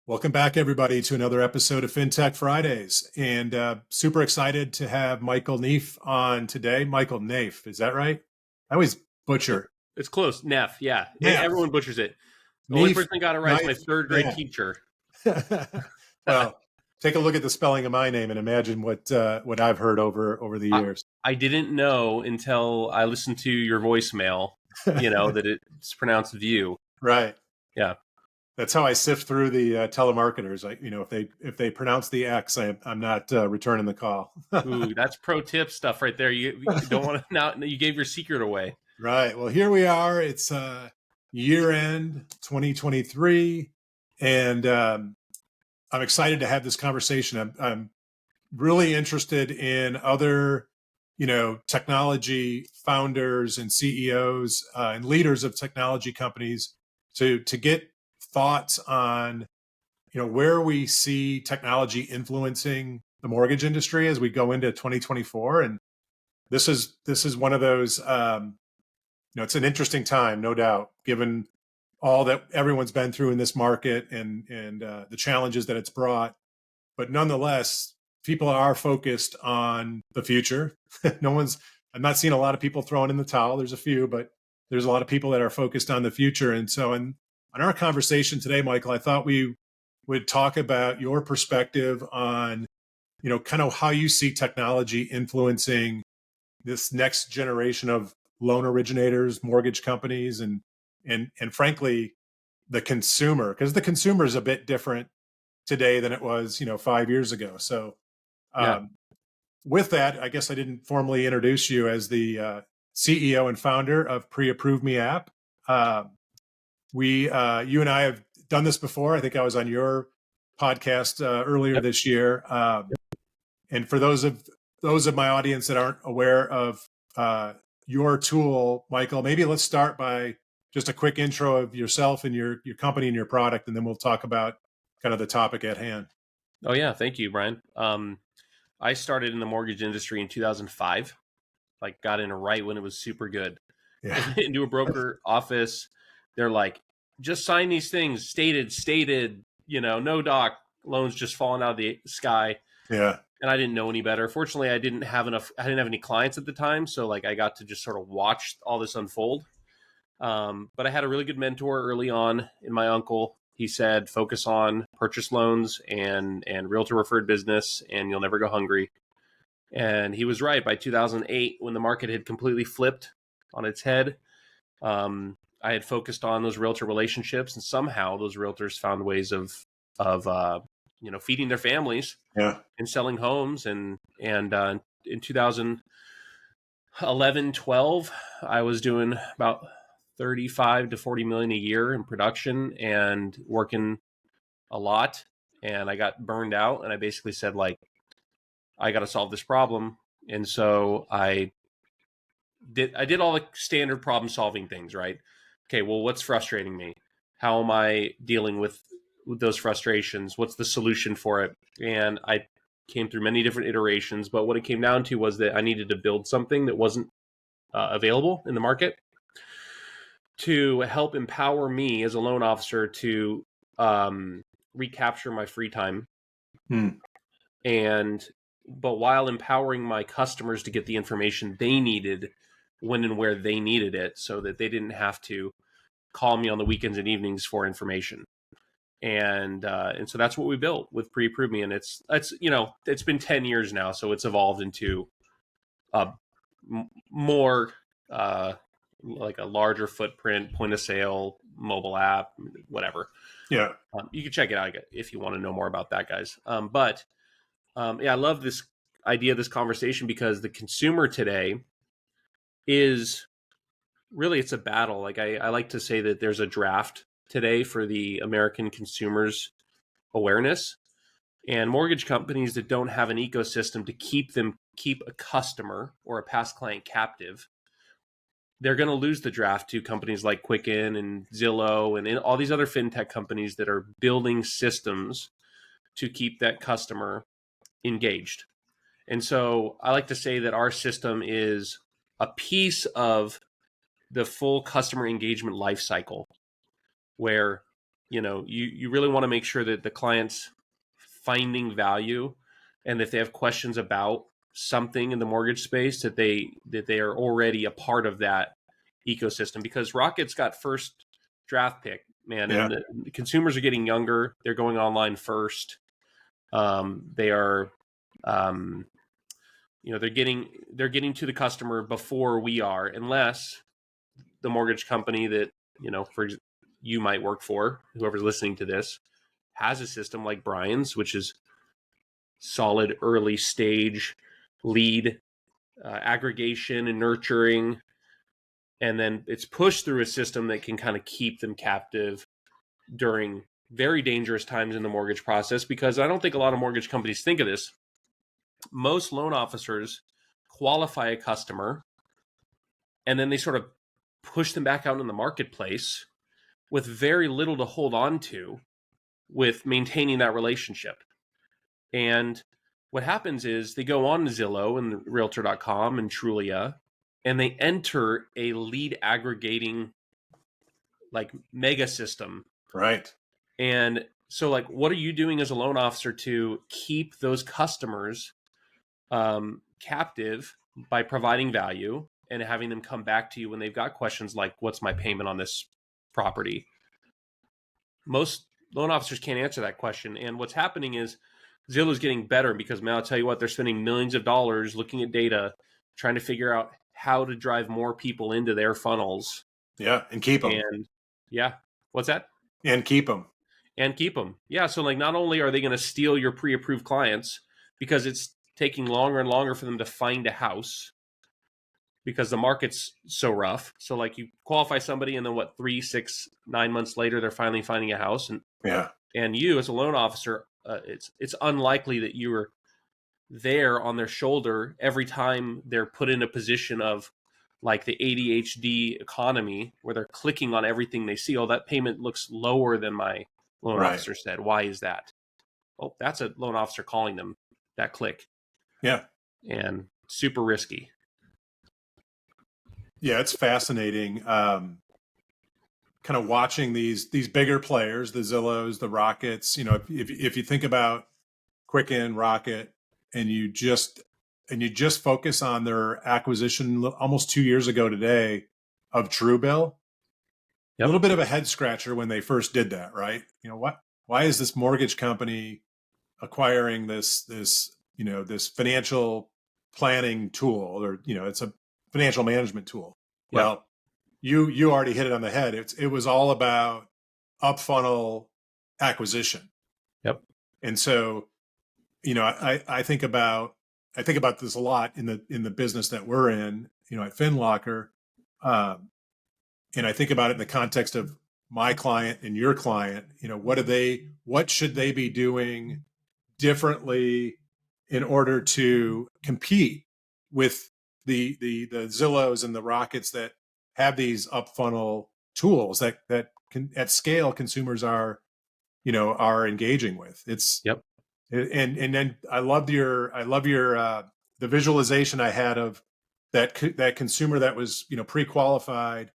Welcome back, everybody, to another episode of Fintech Fridays. And super excited to have Michael Neef on today. Michael Neef, is that right? I always butcher. It's close. Neff, yeah. Neef. Everyone butchers it. The only Neef, person that got it right is my knife, third grade yeah. teacher. Well, take a look at the spelling of my name and imagine what I've heard over the years. I didn't know until I listened to your voicemail, that it's pronounced Vieaux. Right. Yeah. That's how I sift through the telemarketers. If they pronounce the X, I'm not returning the call. Ooh, that's pro tip stuff right there. You don't want to now. You gave your secret away. Right. Well, here we are. It's year end 2023, and I'm excited to have this conversation. I'm really interested in other, technology founders and CEOs and leaders of technology companies to get thoughts on, where we see technology influencing the mortgage industry as we go into 2024. And this is one of those. It's an interesting time, no doubt, given all that everyone's been through in this market and the challenges that it's brought. But nonetheless, people are focused on the future. I'm not seeing a lot of people throwing in the towel. There's a few, but there's a lot of people that are focused on the future. And so on our conversation today, Michael, I thought we would talk about your perspective on, kind of how you see technology influencing this next generation of loan originators, mortgage companies, and frankly, the consumer, because the consumer is a bit different today than it was, 5 years ago. So with that, I guess I didn't formally introduce you as the CEO and founder of Pre-Approve Me app. You and I have done this before. I think I was on your podcast earlier this year. And for those of my audience that aren't aware of your tool, Michael, maybe let's start by just a quick intro of yourself and your company and your product, and then we'll talk about kind of the topic at hand. Oh yeah, thank you, Brian. I started in the mortgage industry in 2005. Got in right when it was super good. Yeah. Into a broker office, they're like, just sign these things, stated, no doc, loans just falling out of the sky. Yeah. And I didn't know any better. Fortunately, I didn't have any clients at the time. So I got to just sort of watch all this unfold. But I had a really good mentor early on in my uncle. He said, focus on purchase loans and realtor referred business, and you'll never go hungry. And he was right. By 2008, when the market had completely flipped on its head, I had focused on those realtor relationships, and somehow those realtors found ways of feeding their families and selling homes. And in 2011, 12, I was doing about 35 to 40 million a year in production and working a lot. And I got burned out, and I basically said, I got to solve this problem. And so I did all the standard problem solving things, right? Okay, well, what's frustrating me? How am I dealing with those frustrations? What's the solution for it? And I came through many different iterations, but what it came down to was that I needed to build something that wasn't available in the market to help empower me as a loan officer to recapture my free time. But while empowering my customers to get the information they needed when and where they needed it, so that they didn't have to call me on the weekends and evenings for information. And so that's what we built with Pre-Approve Me. And it's been 10 years now, so it's evolved into more like a larger footprint, point of sale, mobile app, whatever. Yeah. You can check it out if you want to know more about that, guys. But I love this idea of this conversation, because the consumer today is really, it's a battle. I like to say that there's a draft today for the American consumer's awareness, and mortgage companies that don't have an ecosystem to keep a customer or a past client captive, they're going to lose the draft to companies like Quicken and Zillow and all these other fintech companies that are building systems to keep that customer engaged. And so I like to say that our system is a piece of the full customer engagement life cycle, where you really want to make sure that the client's finding value, and if they have questions about something in the mortgage space, that they are already a part of that ecosystem, because Rocket's got first draft pick, man. Yeah. And the consumers are getting younger. They're going online first. They are, they're getting to the customer before we are, unless the mortgage company that, for you might work for, whoever's listening to this, has a system like Brian's, which is solid early stage lead aggregation and nurturing, and then it's pushed through a system that can kind of keep them captive during very dangerous times in the mortgage process. Because I don't think a lot of mortgage companies think of this. Most loan officers qualify a customer, and then they sort of push them back out in the marketplace with very little to hold on to with maintaining that relationship. And what happens is they go on to Zillow and Realtor.com and Trulia, and they enter a lead aggregating like mega system. Right. And so, like, what are you doing as a loan officer to keep those customers captive by providing value and having them come back to you when they've got questions like, what's my payment on this property? Most loan officers can't answer that question. And what's happening is Zillow's getting better, because, man, I'll tell you what, they're spending millions of dollars looking at data, trying to figure out how to drive more people into their funnels. Yeah. And keep them. And yeah, what's that? And keep them. And keep them. Yeah. So, like, not only are they going to steal your pre-approved clients because it's taking longer and longer for them to find a house because the market's so rough. So, like, you qualify somebody, and then 3, 6, 9 months later, they're finally finding a house. And you, as a loan officer, it's unlikely that you were there on their shoulder every time they're put in a position of like the ADHD economy, where they're clicking on everything they see. Oh, that payment looks lower than my loan officer said. Why is that? Oh, that's a loan officer calling them that click. Yeah. And super risky. Yeah, it's fascinating. Kind of watching these bigger players, the Zillows, the Rockets. If you think about Quicken, Rocket, and you just focus on their acquisition almost 2 years ago today of Truebill. A little bit of a head scratcher when they first did that, right? Why is this mortgage company acquiring this financial planning tool, or it's a financial management tool? Yep. Well, you already hit it on the head. It was all about up funnel acquisition. Yep. And so, I think about this a lot in the business that we're in, at FinLocker. And I think about it in the context of my client and your client. What should they be doing differently in order to compete with the Zillows and the Rockets that have these up funnel tools that can, at scale, consumers are engaging with? Yep. And then I love your the visualization I had of that consumer that was pre-qualified,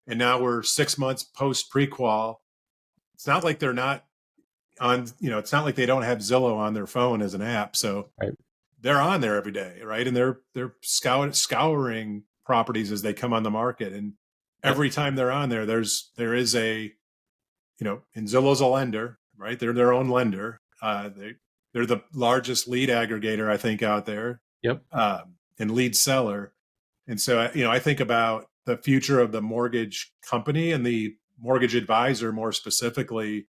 and now we're 6 months post pre-qual. It's not like they're not on, it's not like they don't have Zillow on their phone as an app. So they're on there every day, right? And they're scouring properties as they come on the market. And every time they're on there, there is a, and Zillow's a lender, right? They're their own lender. They're the largest lead aggregator, I think, out there. Yep. And lead seller. And so, I think about the future of the mortgage company and the mortgage advisor more specifically.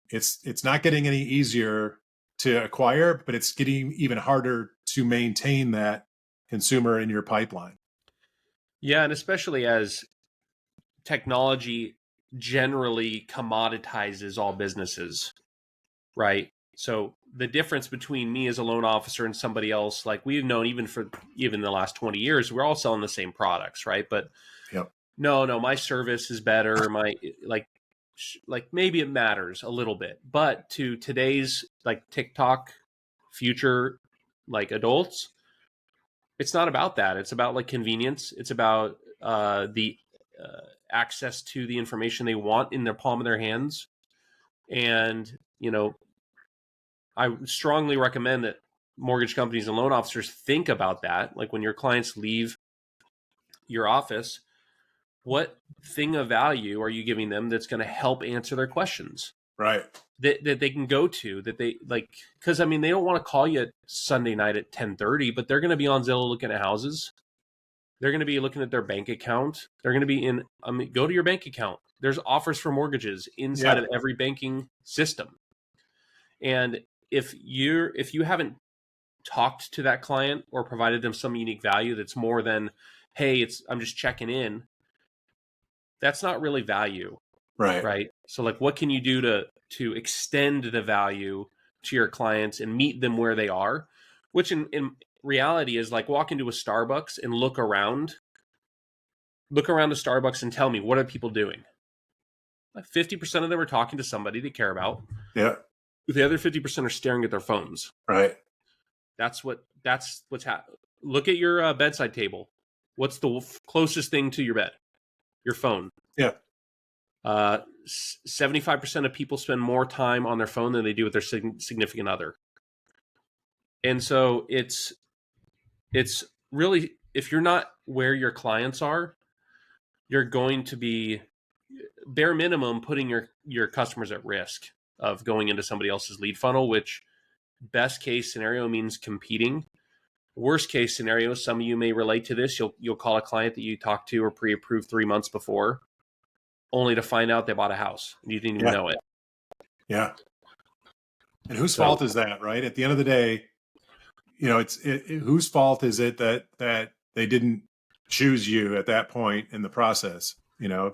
It's not getting any easier to acquire, but it's getting even harder to maintain that consumer in your pipeline. Yeah, and especially as technology generally commoditizes all businesses, right? So the difference between me as a loan officer and somebody else, like we've known even the last 20 years, we're all selling the same products, right? But no, my service is better. My like maybe it matters a little bit, but to today's like TikTok future, like adults, it's not about that. It's about like convenience. It's about the access to the information they want in their palm of their hands. And, I strongly recommend that mortgage companies and loan officers think about that. Like when your clients leave your office, what thing of value are you giving them that's going to help answer their questions? Right. That they can go to, that they like, because they don't want to call you Sunday night at 10:30, but they're going to be on Zillow looking at houses. They're going to be looking at their bank account. They're going to be go to your bank account. There's offers for mortgages inside of every banking system. And if you haven't talked to that client or provided them some unique value that's more than, hey, I'm just checking in, that's not really value. Right. So like, what can you do to extend the value to your clients and meet them where they are, which in reality is like walk into a Starbucks and look around the Starbucks and tell me, what are people doing? Like 50% of them are talking to somebody they care about. Yeah. The other 50% are staring at their phones. Right. That's what's happening. Look at your bedside table. What's the closest thing to your bed? Your phone. Yeah. 75% of people spend more time on their phone than they do with their significant other. And so it's really, if you're not where your clients are, you're going to be bare minimum putting your customers at risk of going into somebody else's lead funnel, which best case scenario means competing. Worst case scenario, some of you may relate to this. You'll call a client that you talked to or pre-approved 3 months before, only to find out they bought a house. You didn't even know it. Yeah. And whose fault is that, right? At the end of the day, whose fault is it that they didn't choose you at that point in the process? Yeah.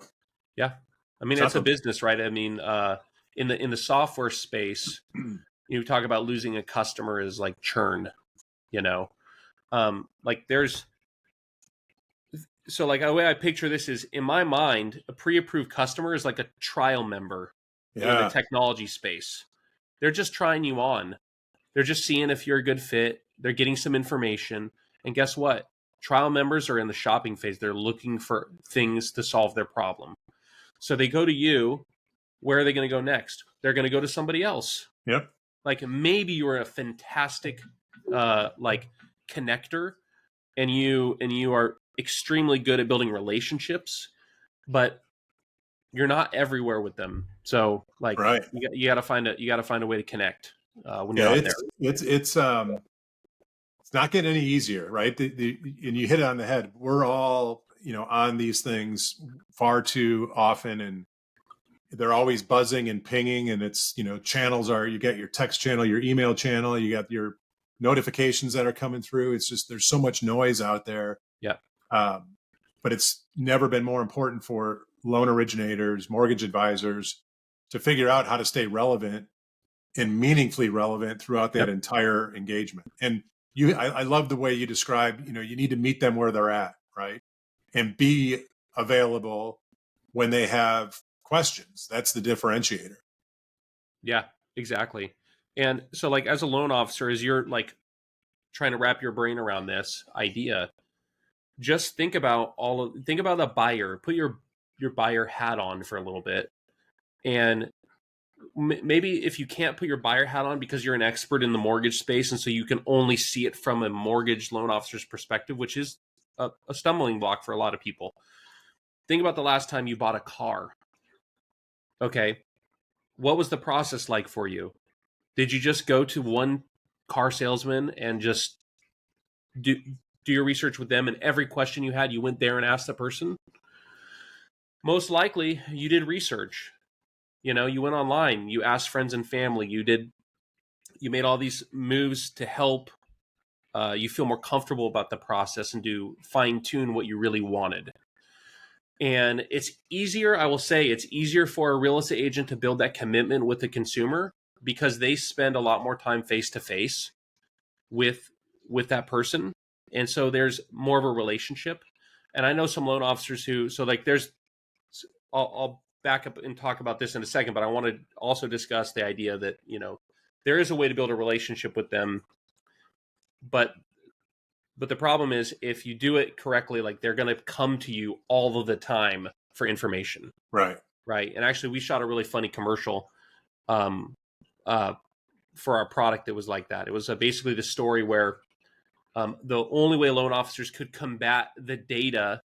It's a business, right? In the software space, you talk about losing a customer is like churn, so like the way I picture this is, in my mind, a pre-approved customer is like a trial member in the technology space. They're just trying you on. They're just seeing if you're a good fit. They're getting some information. And guess what? Trial members are in the shopping phase. They're looking for things to solve their problem. So they go to you. Where are they going to go next? They're going to go to somebody else. Yep. Like maybe you're a fantastic connector, and you are extremely good at building relationships, but you're not everywhere with them. So like, you got to find a way to connect when you're out there. It's not getting any easier, right? And you hit it on the head. We're all on these things far too often, and they're always buzzing and pinging, and it's channels are, you get your text channel, your email channel, you got your notifications that are coming through. It's just, there's so much noise out there. Yeah. But it's never been more important for loan originators, mortgage advisors to figure out how to stay relevant and meaningfully relevant throughout that entire engagement. And I love the way you describe, you need to meet them where they're at, right? And be available when they have questions. That's the differentiator. Yeah, exactly. And so like, as a loan officer, as you're like trying to wrap your brain around this idea, just think about the buyer. Put your buyer hat on for a little bit. And maybe if you can't put your buyer hat on because you're an expert in the mortgage space, and so you can only see it from a mortgage loan officer's perspective, which is a stumbling block for a lot of people. Think about the last time you bought a car. Okay. What was the process like for you? Did you just go to one car salesman and just do your research with them, and every question you had, you went there and asked the person? Most likely you did research. You went online, you asked friends and family, you made all these moves to help you feel more comfortable about the process and to fine tune what you really wanted. And it's easier, I will say, it's easier for a real estate agent to build that commitment with the consumer because they spend a lot more time face to face with that person. And so there's more of a relationship. And I know some loan officers who, so like I'll back up and talk about this in a second, but I want to also discuss the idea that, there is a way to build a relationship with them. But the problem is, if you do it correctly, like they're going to come to you all of the time for information. Right. Right. And actually, we shot a really funny commercial um, for our product that was like that. It was basically the story where the only way loan officers could combat the data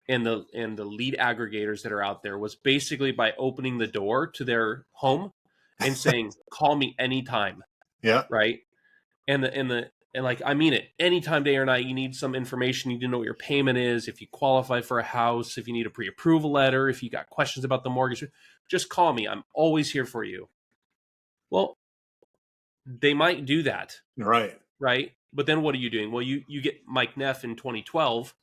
and the lead aggregators that are out there was basically by opening the door to their home and saying, "Call me anytime." Yeah. Right. And like, I mean it, anytime, day or night, you need some information. You need to know what your payment is, if you qualify for a house, if you need a pre-approval letter, if you got questions about the mortgage, just call me. I'm always here for you. Well, they might do that, Right. right? But then what are you doing? Well, you get Mike Neff in 2012,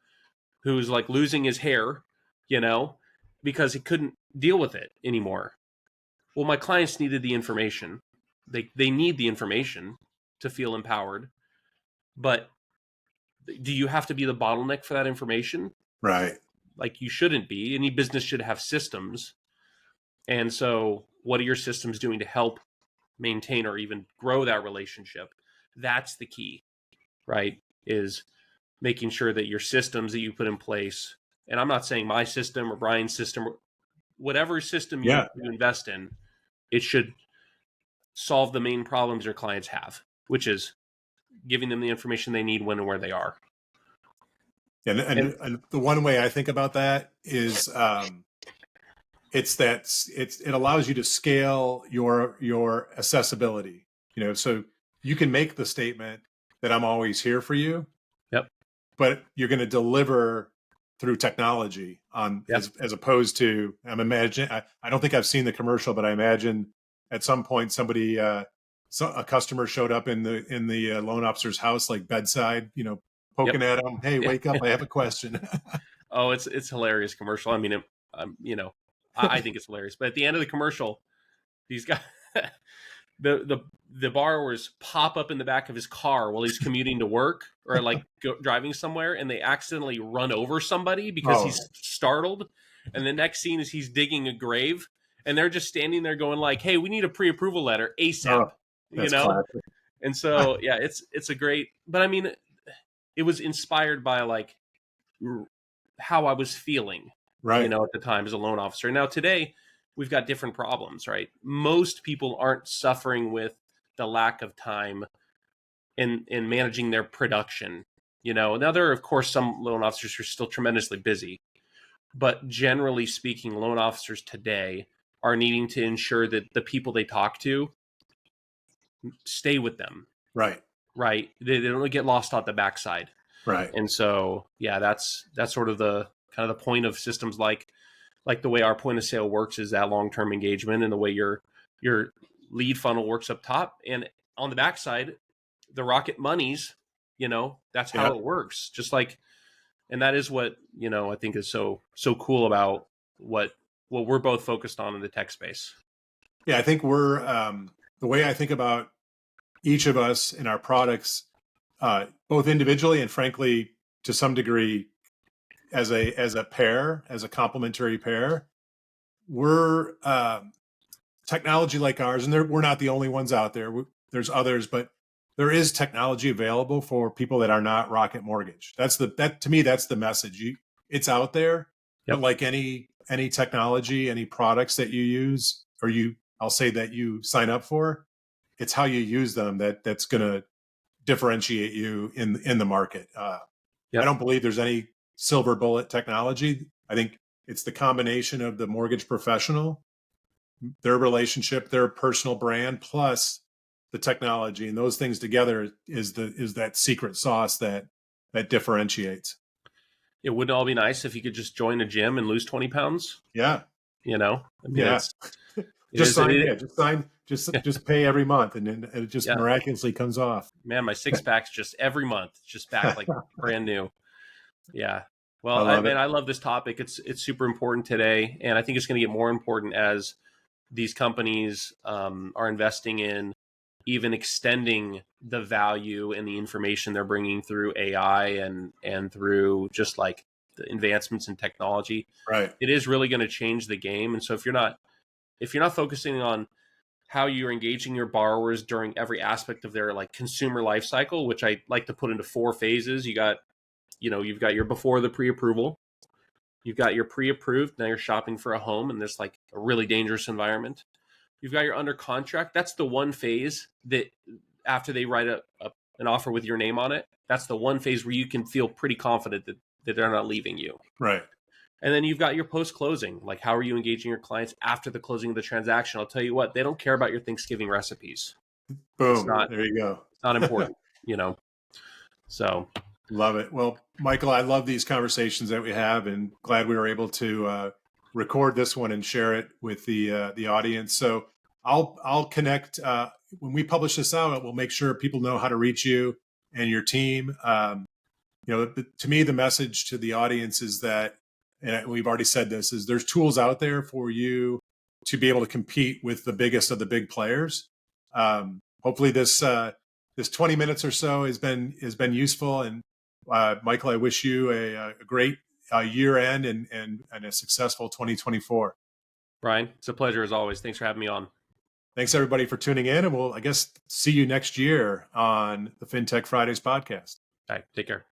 who's like losing his hair, you know, because he couldn't deal with it anymore. Well, my clients needed the information. They need the information to feel empowered. But do you have to be the bottleneck for that information? Right. Like, you shouldn't be. Any business should have systems. And so what are your systems doing to help maintain or even grow that relationship? That's the key, right? Is making sure that your systems that you put in place, and I'm not saying my system or Brian's system, whatever system you Yeah. invest in, it should solve the main problems your clients have, which is giving them the information they need when and where they are. And the one way I think about that is it allows you to scale your accessibility. So you can make the statement that I'm always here for you. Yep. But you're going to deliver through technology as opposed to, I don't think I've seen the commercial, but I imagine at some point somebody a customer showed up in the loan officer's house, like bedside, poking at him. Hey, wake up! I have a question. Oh, it's hilarious commercial. I mean, I think it's hilarious. But at the end of the commercial, these guys, the borrowers pop up in the back of his car while he's commuting to work or like driving somewhere, and they accidentally run over somebody because he's startled. And the next scene is he's digging a grave, and they're just standing there going like, "Hey, we need a pre-approval letter ASAP." That's classic. And so yeah, it's a great. But I mean, it was inspired by like how I was feeling, right? At the time as a loan officer. Now today, we've got different problems, right? Most people aren't suffering with the lack of time in managing their production. Now there are, of course, some loan officers who are still tremendously busy, but generally speaking, loan officers today are needing to ensure that the people they talk to stay with them. Right. They don't get lost on the backside. Right. And so, yeah, that's sort of the kind of the point of systems like the way our point of sale works is that long-term engagement, and the way your lead funnel works up top, and on the backside, the rocket monies, that's how it works. Just like, and that is what, I think is so cool about what we're both focused on in the tech space. Yeah. I think we're, the way I think about each of us in our products, both individually and frankly, to some degree, as a pair, as a complementary pair, we're technology like ours, and we're not the only ones out there. There's others, but there is technology available for people that are not Rocket Mortgage. To me, that's the message. It's out there, but like any technology, any products that you use, or I'll say that you sign up for, it's how you use them that's going to differentiate you in the market. I don't believe there's any silver bullet technology. I think it's the combination of the mortgage professional, their relationship, their personal brand, plus the technology, and those things together is that secret sauce that differentiates. It wouldn't all be nice if you could just join a gym and lose 20 pounds. Yeah. Just pay every month, and then it just miraculously comes off. Man, my six pack's just every month, just back like brand new. Yeah. Well, I love this topic. It's super important today, and I think it's going to get more important as these companies are investing in even extending the value and the information they're bringing through AI and through just like the advancements in technology. Right. It is really going to change the game. And so if you're not focusing on how you're engaging your borrowers during every aspect of their like consumer life cycle, which I like to put into 4 phases. You've got your before the pre-approval, You've got your pre-approved. Now you're shopping for a home in this like a really dangerous environment. You've got your under contract. That's the one phase that after they write an offer with your name on it, that's the one phase where you can feel pretty confident that they're not leaving you. Right. And then you've got your post-closing. Like, how are you engaging your clients after the closing of the transaction? I'll tell you what, they don't care about your Thanksgiving recipes. Boom. There you go. It's not important, So. Love it. Well, Michael, I love these conversations that we have, and glad we were able to record this one and share it with the audience. So I'll connect when we publish this out. We'll make sure people know how to reach you and your team. To me, the message to the audience is that, and we've already said this, is there's tools out there for you to be able to compete with the biggest of the big players. Hopefully, this 20 minutes or so has been useful. And Michael, I wish you a great year end and a successful 2024. Brian, it's a pleasure as always. Thanks for having me on. Thanks everybody for tuning in, and we'll, I guess, see you next year on the FinTech Fridays podcast. All right, take care.